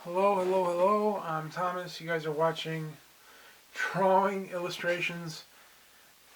Hello, hello, hello. I'm Thomas. You guys are watching Drawing Illustrations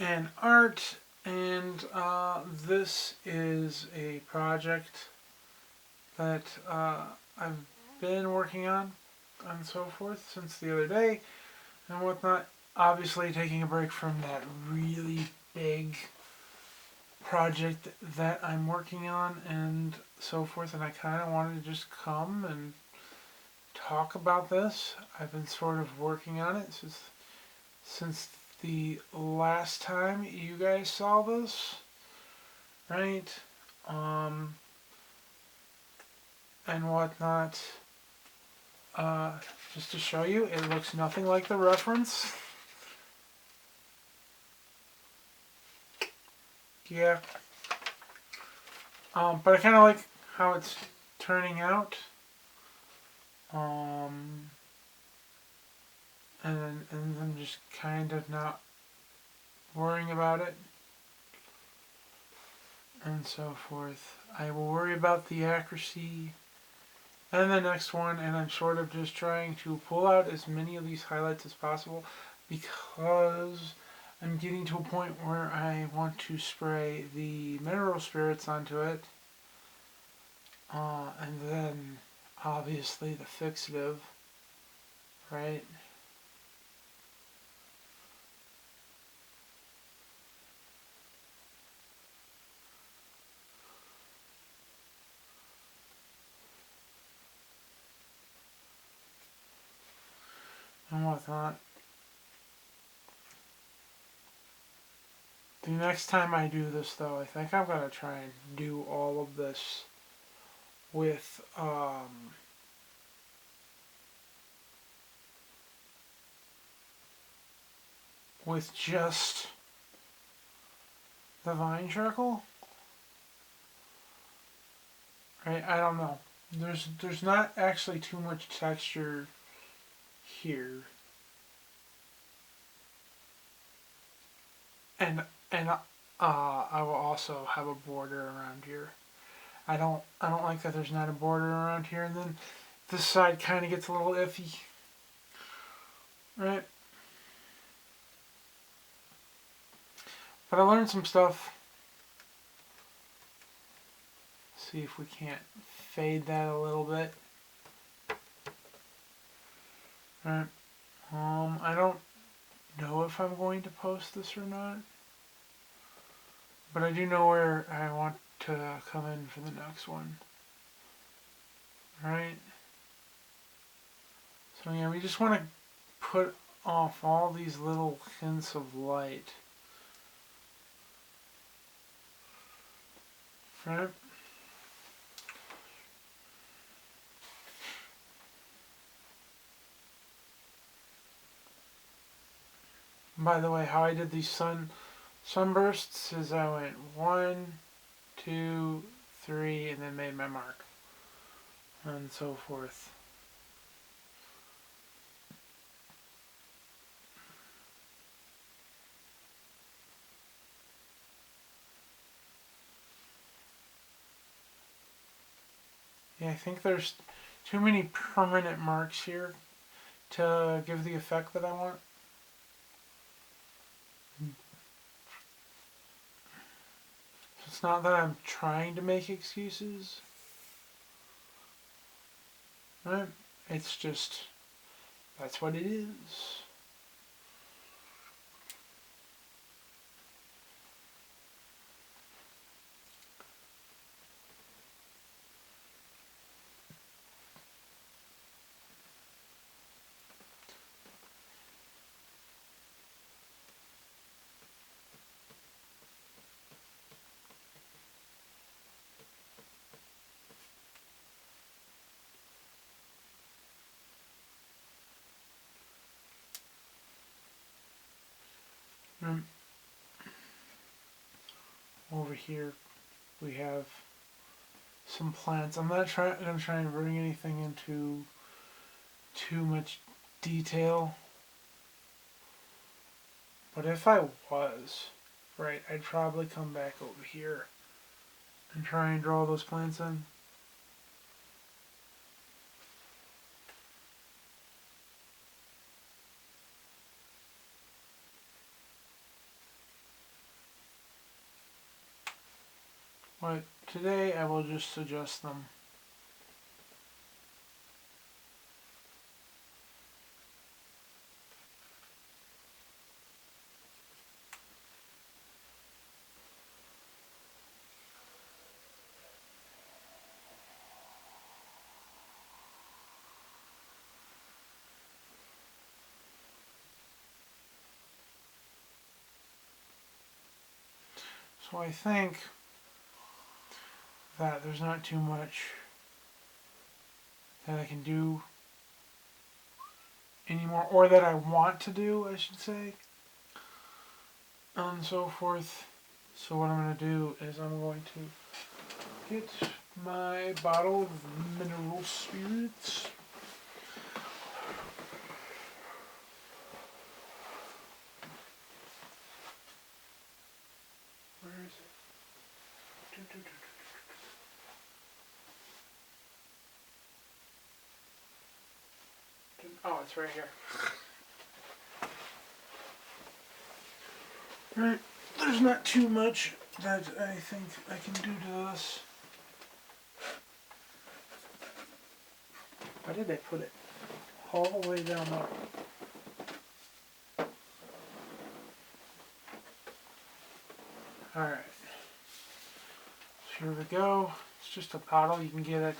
and Art, and this is a project that I've been working on and so forth since the other day and whatnot. Obviously, taking a break from that really big project that I'm working on and so forth, and I kind of wanted to just come and talk about this. I've been sort of working on it since the last time you guys saw this, right? Um, and whatnot. Uh, just to show you, it looks nothing like the reference. Yeah. But I kind of like how it's turning out. Um, and I'm just kind of not worrying about it and so forth. I will worry about the accuracy and the next one, and I'm sort of just trying to pull out as many of these highlights as possible because I'm getting to a point where I want to spray the mineral spirits onto it, and then obviously the fixative, right? And whatnot. The next time I do this, though, I think I'm going to try and do all of this with, with just the vine charcoal. Right? I don't know. There's not actually too much texture here, and I will also have a border around here. I don't like that there's not a border around here, and then this side kind of gets a little iffy, right? But I learned some stuff. See if we can't fade that a little bit. Right. I don't know if I'm going to post this or not, but I do know where I want to come in for the next one. Right? So yeah, we just want to put off all these little hints of light. Right? By the way, how I did these sunbursts is I went 1, 2, 3, and then made my mark, and so forth. Yeah, I think there's too many permanent marks here to give the effect that I want. It's not that I'm trying to make excuses, right? It's just, that's what it is. Mm. Over here we have some plants. I'm not going to try and bring anything into too much detail, but if I was, right, I'd probably come back over here and try and draw those plants in. But today I will just adjust them. So I think that there's not too much that I can do anymore, or that I want to do, I should say, and so forth. So what I'm going to do is I'm going to get my bottle of mineral spirits. Where is it? Oh, it's right here. Right, there's not too much that I think I can do to this. Why did I put it all the way down there? Alright, so here we go. It's just a bottle you can get at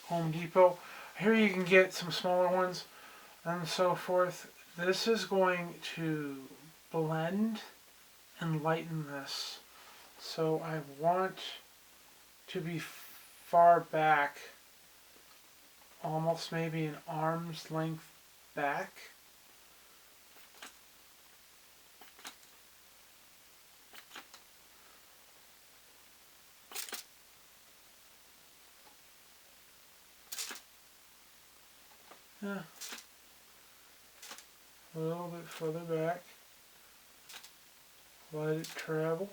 Home Depot. Here you can get some smaller ones and so forth. This is going to blend and lighten this. So I want to be far back, almost maybe an arm's length back. Yeah. A little bit further back. Let it travel.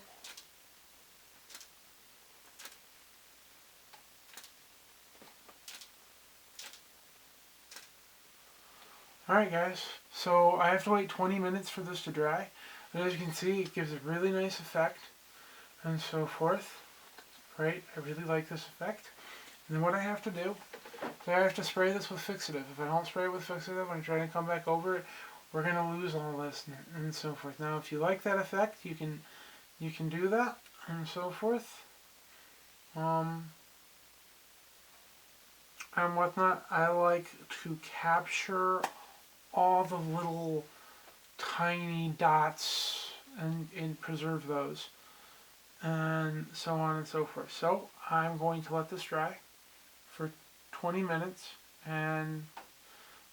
Alright guys, so I have to wait 20 minutes for this to dry. And as you can see, it gives a really nice effect and so forth. Right, I really like this effect. And then what I have to do is I have to spray this with fixative. If I don't spray it with fixative when I try to come back over it, we're going to lose all this and so forth. Now if you like that effect, you can do that and so forth. And whatnot, I like to capture all the little tiny dots and preserve those and so on and so forth. So I'm going to let this dry for 20 minutes and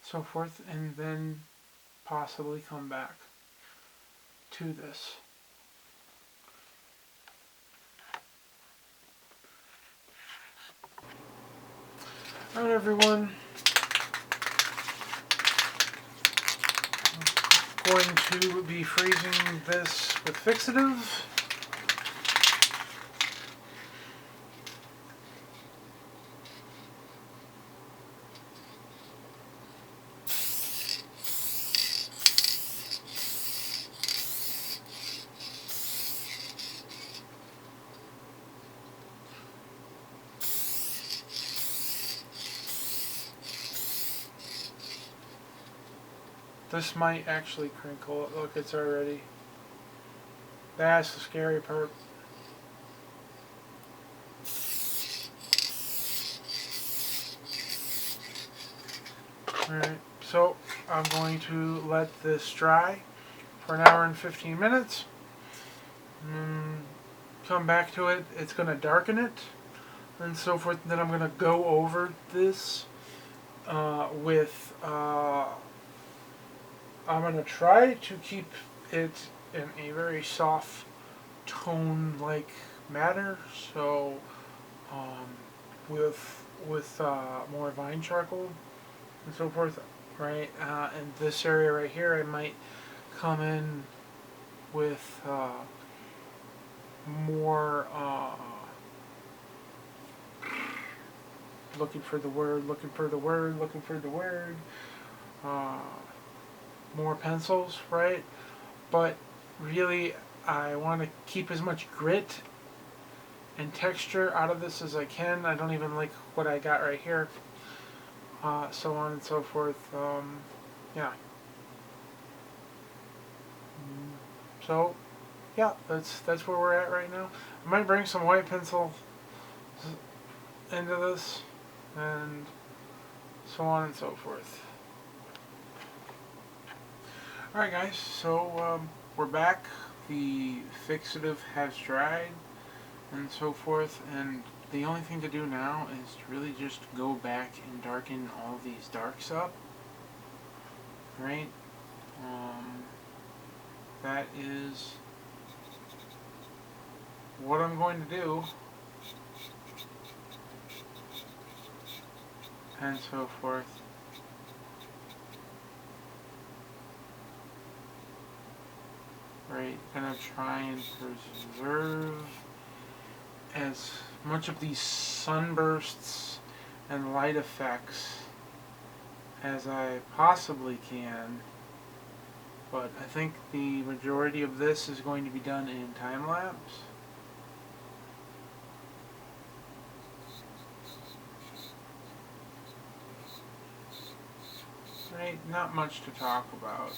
so forth, and then possibly come back to this. Alright everyone, I'm going to be freezing this with fixative. This might actually crinkle. Look, it's already. That's the scary part. Alright, so I'm going to let this dry for an hour and 15 minutes. Come back to it. It's going to darken it and so forth. Then I'm going to go over this with. I'm going to try to keep it in a very soft tone-like manner. So with more vine charcoal and so forth, right? In this area right here, I might come in with more. Looking for the word. More pencils, right? But really, I want to keep as much grit and texture out of this as I can. I don't even like what I got right here. So on and so forth. Yeah. So, yeah, that's where we're at right now. I might bring some white pencil into this, and so on and so forth. Alright guys, so we're back. The fixative has dried and so forth, and the only thing to do now is to really just go back and darken all these darks up. Right? That is what I'm going to do, and so forth. Right, gonna try and preserve as much of these sunbursts and light effects as I possibly can, but I think the majority of this is going to be done in time lapse. Right, not much to talk about.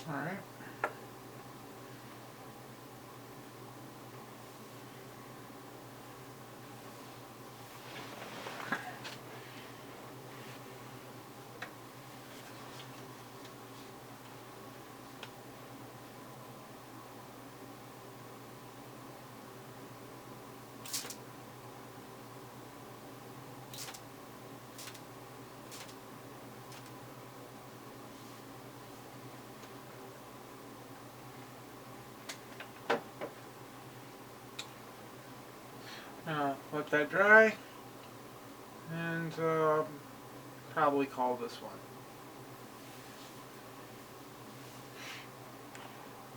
Alright. Now let that dry and probably call this one.